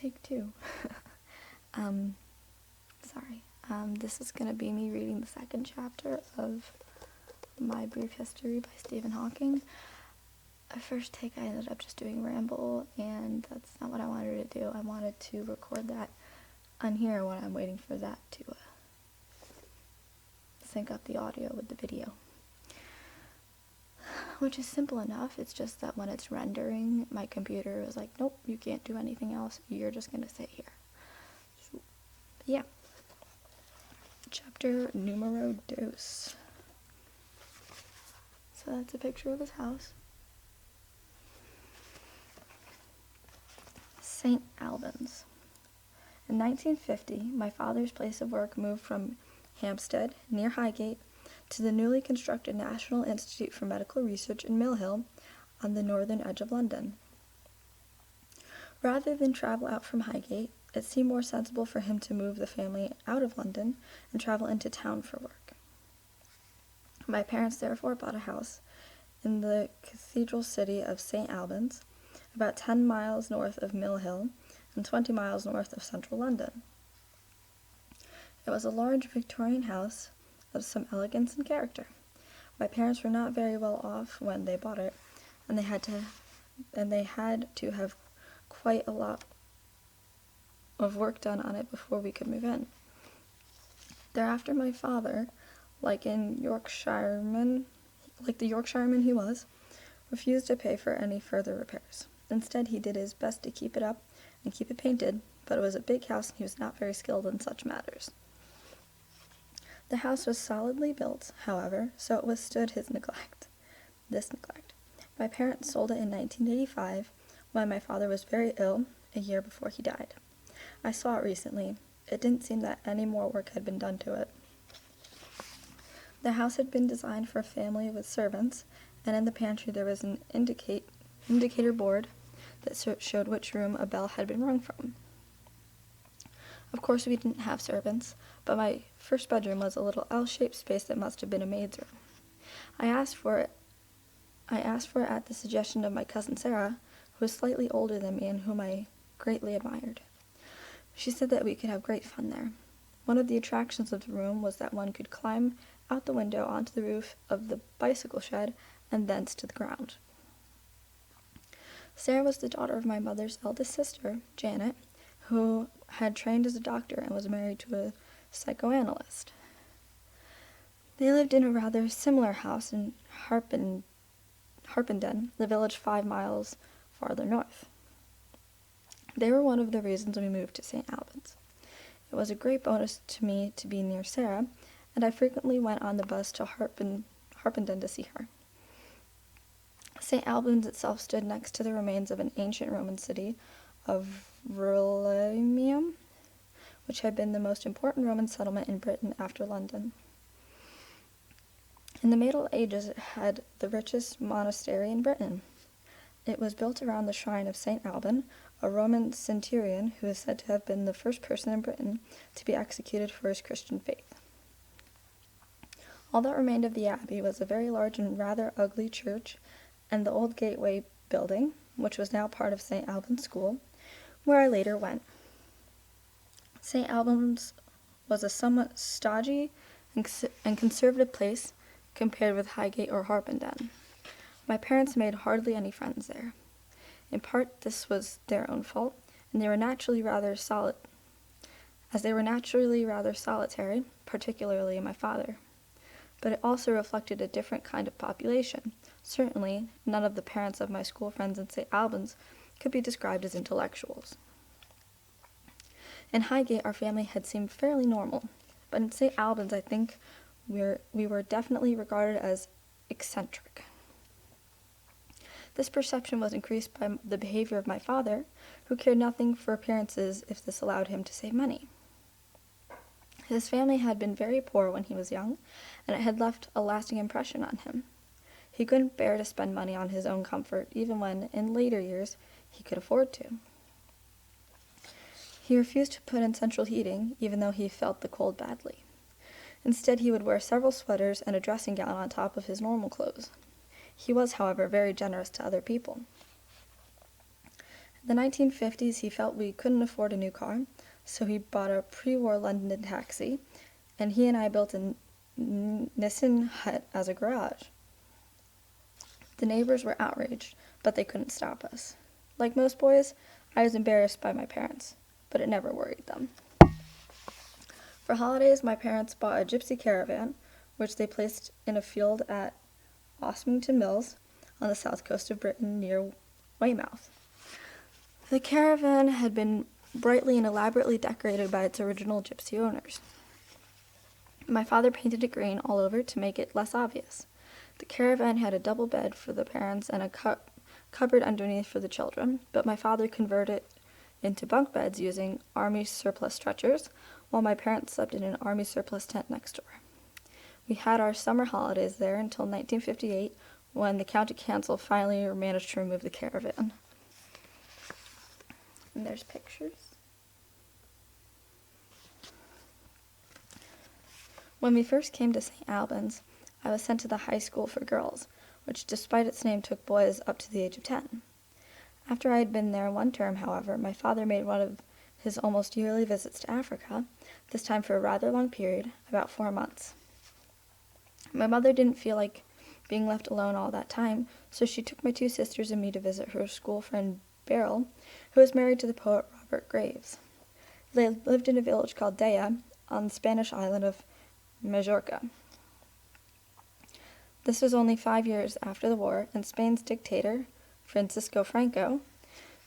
Take two. Sorry. This is going to be me reading the second chapter of My Brief History by Stephen Hawking. At first take, I ended up just doing ramble, and that's not what I wanted to do. I wanted to record that on here when I'm waiting for that to sync up the audio with the video. Which is simple enough, it's just that when it's rendering, my computer is like, nope, you can't do anything else, you're just going to sit here. So, yeah. Chapter numero dos. So that's a picture of his house. St. Albans. In 1950, my father's place of work moved from Hampstead, near Highgate, to the newly constructed National Institute for Medical Research in Mill Hill, on the northern edge of London. Rather than travel out from Highgate, it seemed more sensible for him to move the family out of London and travel into town for work. My parents therefore bought a house in the cathedral city of St. Albans, about 10 miles north of Mill Hill and 20 miles north of central London. It was a large Victorian house of some elegance and character. My parents were not very well off when they bought it, and they had to have quite a lot of work done on it before we could move in. Thereafter, my father, like the Yorkshireman he was, refused to pay for any further repairs. Instead, he did his best to keep it up and keep it painted, but it was a big house and he was not very skilled in such matters. The house was solidly built, however, so it withstood this neglect. My parents sold it in 1985, when my father was very ill, a year before he died. I saw it recently. It didn't seem that any more work had been done to it. The house had been designed for a family with servants, and in the pantry there was an indicator board that showed which room a bell had been rung from. Of course, we didn't have servants, but my first bedroom was a little L-shaped space that must have been a maid's room. I asked for it at the suggestion of my cousin Sarah, who was slightly older than me and whom I greatly admired. She said that we could have great fun there. One of the attractions of the room was that one could climb out the window onto the roof of the bicycle shed and thence to the ground. Sarah was the daughter of my mother's eldest sister, Janet, who had trained as a doctor and was married to a psychoanalyst. They lived in a rather similar house in Harpenden, the village 5 miles farther north. They were one of the reasons we moved to St. Albans. It was a great bonus to me to be near Sarah, and I frequently went on the bus to Harpenden to see her. St. Albans itself stood next to the remains of an ancient Roman city of Verulamium, which had been the most important Roman settlement in Britain after London. In the Middle Ages, it had the richest monastery in Britain. It was built around the shrine of St. Alban, a Roman centurion who is said to have been the first person in Britain to be executed for his Christian faith. All that remained of the abbey was a very large and rather ugly church and the old gateway building, which was now part of St. Albans School, where I later went. St. Albans was a somewhat stodgy and conservative place compared with Highgate or Harpenden. My parents made hardly any friends there. In part, this was their own fault, and they were naturally rather solitary, particularly my father. But it also reflected a different kind of population. Certainly, none of the parents of my school friends in St. Albans could be described as intellectuals. In Highgate, our family had seemed fairly normal, but in St. Albans, I think we were definitely regarded as eccentric. This perception was increased by the behavior of my father, who cared nothing for appearances if this allowed him to save money. His family had been very poor when he was young, and it had left a lasting impression on him. He couldn't bear to spend money on his own comfort, even when, in later years, he could afford to. He refused to put in central heating, even though he felt the cold badly. Instead, he would wear several sweaters and a dressing gown on top of his normal clothes. He was, however, very generous to other people. In the 1950s, he felt we couldn't afford a new car, so he bought a pre-war London taxi, and he and I built a Nissan hut as a garage. The neighbors were outraged, but they couldn't stop us. Like most boys, I was embarrassed by my parents, but it never worried them. For holidays, my parents bought a gypsy caravan, which they placed in a field at Osmington Mills on the south coast of Britain near Weymouth. The caravan had been brightly and elaborately decorated by its original gypsy owners. My father painted it green all over to make it less obvious. The caravan had a double bed for the parents and a cupboard underneath for the children, but my father converted it into bunk beds using Army surplus stretchers, while my parents slept in an Army surplus tent next door. We had our summer holidays there until 1958, when the county council finally managed to remove the caravan. And there's pictures. When we first came to St. Albans, I was sent to the high school for girls, which despite its name took boys up to the age of 10. After I had been there one term, however, my father made one of his almost yearly visits to Africa, this time for a rather long period, about 4 months. My mother didn't feel like being left alone all that time, so she took my 2 sisters and me to visit her school friend Beryl, who was married to the poet Robert Graves. They lived in a village called Daya on the Spanish island of Majorca. This was only 5 years after the war, and Spain's dictator, Francisco Franco,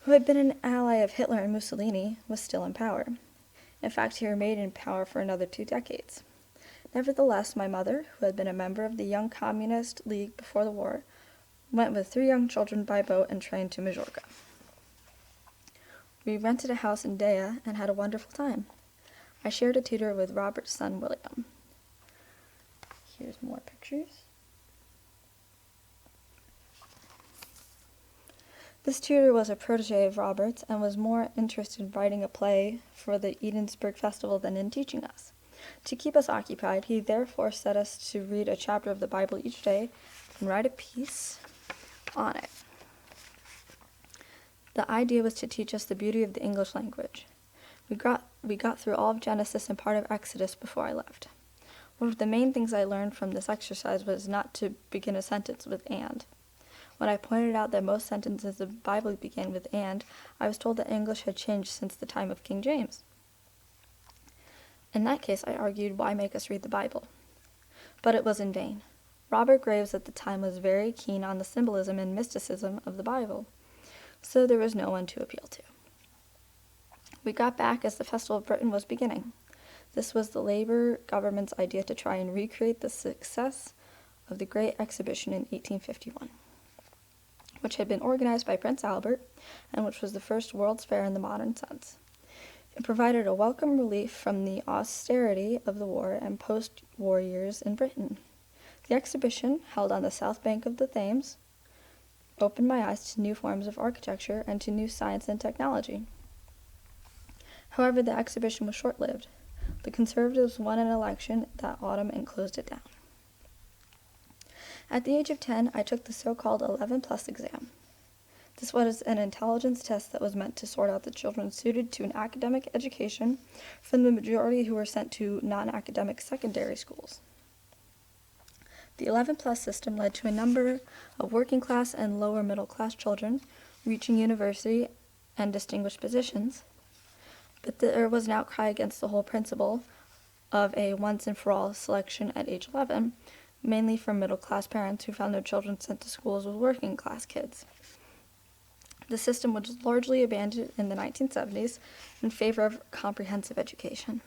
who had been an ally of Hitler and Mussolini, was still in power. In fact, he remained in power for another 2 decades. Nevertheless, my mother, who had been a member of the Young Communist League before the war, went with 3 young children by boat and train to Majorca. We rented a house in Daya and had a wonderful time. I shared a tutor with Robert's son, William. Here's more pictures. This tutor was a protege of Robert's and was more interested in writing a play for the Edensburg Festival than in teaching us. To keep us occupied, he therefore set us to read a chapter of the Bible each day and write a piece on it. The idea was to teach us the beauty of the English language. We got through all of Genesis and part of Exodus before I left. One of the main things I learned from this exercise was not to begin a sentence with "and." When I pointed out that most sentences of the Bible began with "and," I was told that English had changed since the time of King James. In that case, I argued, why make us read the Bible? But it was in vain. Robert Graves at the time was very keen on the symbolism and mysticism of the Bible, so there was no one to appeal to. We got back as the Festival of Britain was beginning. This was the Labour government's idea to try and recreate the success of the Great Exhibition in 1851, which had been organized by Prince Albert and which was the first World's Fair in the modern sense. It provided a welcome relief from the austerity of the war and post-war years in Britain. The exhibition, held on the south bank of the Thames, opened my eyes to new forms of architecture and to new science and technology. However, the exhibition was short-lived. The Conservatives won an election that autumn and closed it down. At the age of 10, I took the so-called 11+ exam. This was an intelligence test that was meant to sort out the children suited to an academic education from the majority who were sent to non-academic secondary schools. The 11+ system led to a number of working-class and lower-middle-class children reaching university and distinguished positions, but there was an outcry against the whole principle of a once-and-for-all selection at age 11, mainly from middle-class parents who found their children sent to schools with working-class kids. The system was largely abandoned in the 1970s in favor of comprehensive education.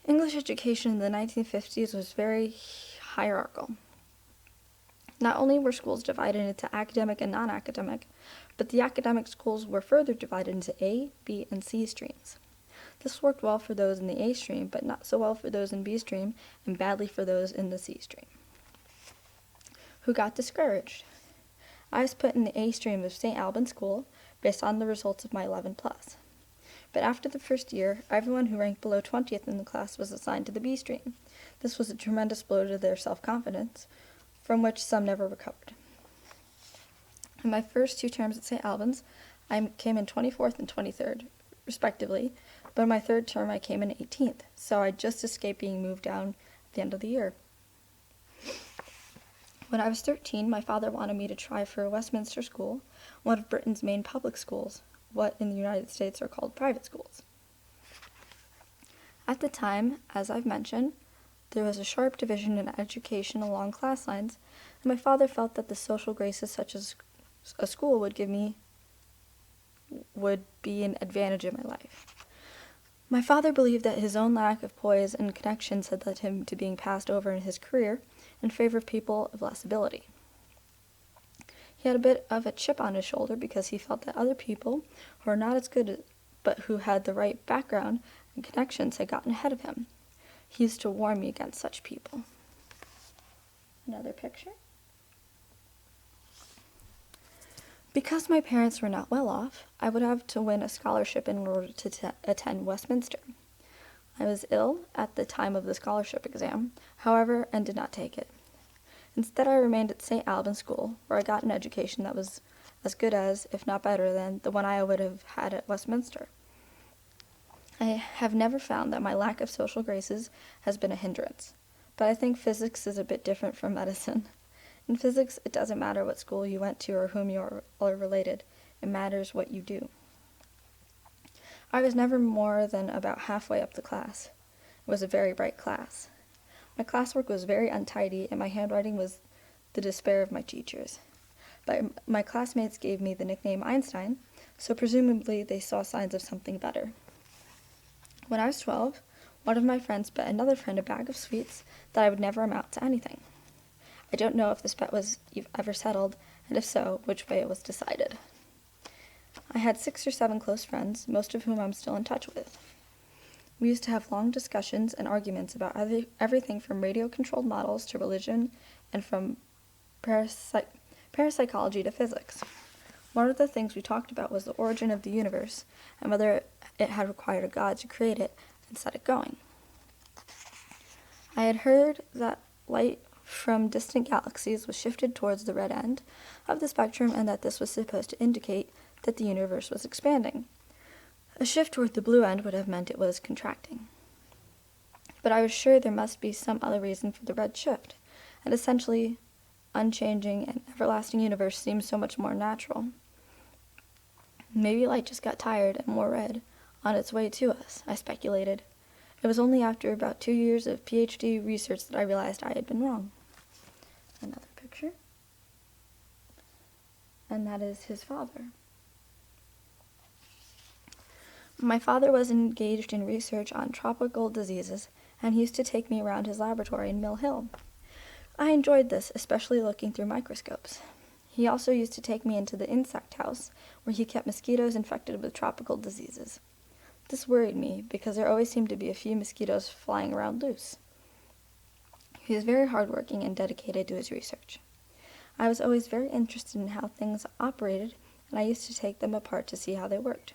English education in the 1950s was very hierarchical. Not only were schools divided into academic and non-academic, but the academic schools were further divided into A, B, and C streams. This worked well for those in the A stream, but not so well for those in B stream, and badly for those in the C stream, who got discouraged. I was put in the A stream of St. Albans School based on the results of my 11+. But after the first year, everyone who ranked below 20th in the class was assigned to the B stream. This was a tremendous blow to their self-confidence, from which some never recovered. In my first 2 terms at St. Albans, I came in 24th and 23rd, respectively, but in my third term I came in 18th, so I just escaped being moved down at the end of the year. When I was 13, my father wanted me to try for Westminster School, one of Britain's main public schools, what in the United States are called private schools. At the time, as I've mentioned, there was a sharp division in education along class lines, and my father felt that the social graces such as a school would be an advantage in my life. My father believed that his own lack of poise and connections had led him to being passed over in his career in favor of people of less ability. He had a bit of a chip on his shoulder because he felt that other people who were not as good but who had the right background and connections had gotten ahead of him. He used to warn me against such people. Another picture. Because my parents were not well off, I would have to win a scholarship in order to attend Westminster. I was ill at the time of the scholarship exam, however, and did not take it. Instead, I remained at St. Albans School, where I got an education that was as good as, if not better than, the one I would have had at Westminster. I have never found that my lack of social graces has been a hindrance, but I think physics is a bit different from medicine. In physics, it doesn't matter what school you went to or whom you are related. It matters what you do. I was never more than about halfway up the class. It was a very bright class. My classwork was very untidy, and my handwriting was the despair of my teachers. But my classmates gave me the nickname Einstein, so presumably they saw signs of something better. When I was 12, one of my friends bet another friend a bag of sweets that I would never amount to anything. I don't know if this bet was ever settled, and if so, which way it was decided. I had 6 or 7 close friends, most of whom I'm still in touch with. We used to have long discussions and arguments about everything from radio-controlled models to religion and from parapsychology to physics. One of the things we talked about was the origin of the universe and whether it had required a god to create it and set it going. I had heard that light from distant galaxies was shifted towards the red end of the spectrum and that this was supposed to indicate that the universe was expanding. A shift toward the blue end would have meant it was contracting. But I was sure there must be some other reason for the red shift, and essentially unchanging and everlasting universe seems so much more natural. Maybe light just got tired and more red on its way to us, I speculated. It was only after about 2 years of PhD research that I realized I had been wrong. Another picture. And that is his father. My father was engaged in research on tropical diseases, and he used to take me around his laboratory in Mill Hill. I enjoyed this, especially looking through microscopes. He also used to take me into the insect house, where he kept mosquitoes infected with tropical diseases. This worried me, because there always seemed to be a few mosquitoes flying around loose. He was very hardworking and dedicated to his research. I was always very interested in how things operated, and I used to take them apart to see how they worked.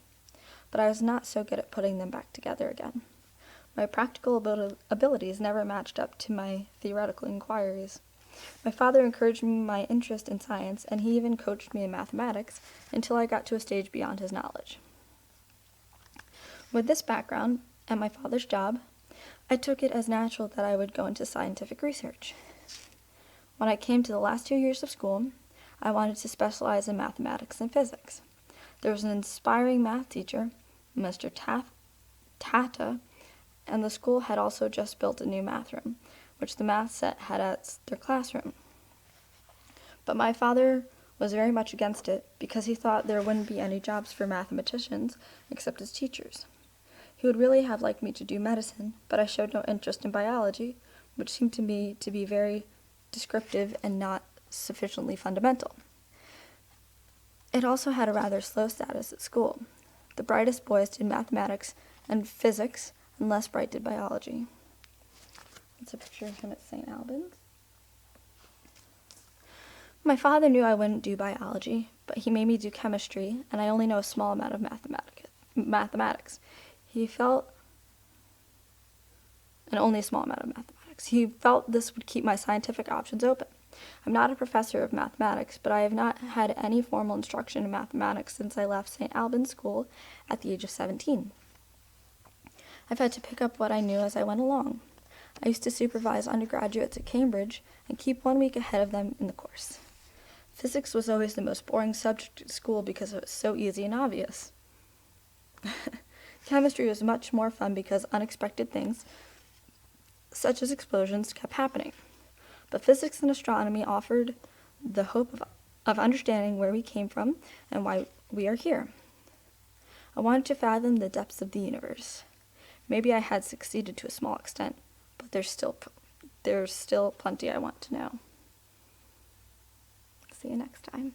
But I was not so good at putting them back together again. My practical abilities never matched up to my theoretical inquiries. My father encouraged my interest in science, and he even coached me in mathematics until I got to a stage beyond his knowledge. With this background, and my father's job, I took it as natural that I would go into scientific research. When I came to the last 2 years of school, I wanted to specialize in mathematics and physics. There was an inspiring math teacher, Mr. Tata, and the school had also just built a new math room, which the math set had at their classroom. But my father was very much against it because he thought there wouldn't be any jobs for mathematicians except as teachers. He would really have liked me to do medicine, but I showed no interest in biology, which seemed to me to be very descriptive and not sufficiently fundamental. It also had a rather slow status at school. The brightest boys did mathematics and physics, and less bright did biology. It's a picture of him at St. Albans. My father knew I wouldn't do biology, but he made me do chemistry, and I only know a small amount of mathematics. And only a small amount of mathematics. He felt this would keep my scientific options open. I'm not a professor of mathematics, but I have not had any formal instruction in mathematics since I left St. Albans School at the age of 17. I've had to pick up what I knew as I went along. I used to supervise undergraduates at Cambridge and keep 1 week ahead of them in the course. Physics was always the most boring subject at school because it was so easy and obvious. Chemistry was much more fun because unexpected things, such as explosions, kept happening. But physics and astronomy offered the hope of understanding where we came from and why we are here. I wanted to fathom the depths of the universe. Maybe I had succeeded to a small extent, but there's still plenty I want to know. See you next time.